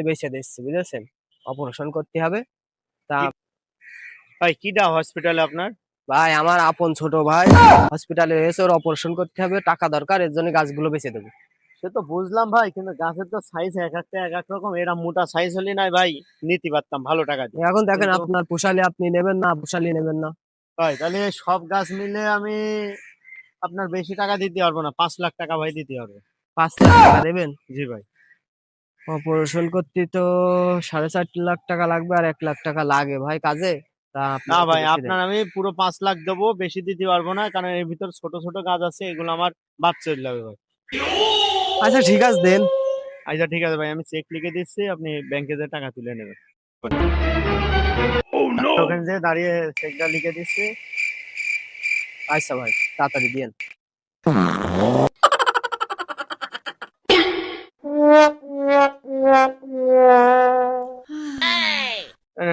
বেঁচে দিচ্ছি, বুঝেছেন? অপারেশন করতে হবে। তা কি ভাই, কিডা হসপিটালে আপনার? ভাই আমার আপন ছোট ভাই হসপিটালে এসে ওর অপারেশন করতে হবে, টাকা দরকার, এর জন্য গাছগুলো বেঁচে দেবো। সে তো বুঝলাম ভাই, কিন্তু গাছের তো সাইজ এক একটা এক এক রকম। এরা মোটা সাইজ হলে নাই ভাই নিতে পারতাম ভালো টাকা দিয়ে। এখন দেখেন, কিন্তু আপনার পোষালে আপনি নেবেন, না পোষালে নেবেন না। ভাই তাহলে সব গাছ মিলে আমি আপনার বেশি টাকা দিতে পারবো না, 5 লাখ টাকা ভাই দিতে পারবো। 5 লাখ টাকা দেবেন? জি ভাই। অপারেশন করতে তো 4.5 লাখ টাকা লাগবে, আর 1 লাখ টাকা লাগে ভাই কাজে। তা আপনি না একটু ভাই, বেশি দেন। আপনার আমি পুরো 5 লাখ দেবো, বেশি দিতে পারবো না, কারণ এর ভিতর ছোট ছোট গাছ আছে, এগুলো আমার বাদ চলে যাবে ভাই। আচ্ছা ঠিক আছে, দেন। আচ্ছা ঠিক আছে ভাই, আমি চেক লিখে দিচ্ছি, আপনি ব্যাংকে যে টাকা তুলে নেবেন। ওখানে যে দাঁড়িয়ে চেকটা লিখে দিচ্ছি। আচ্ছা ভাই, তাড়াতাড়ি দিন। নেন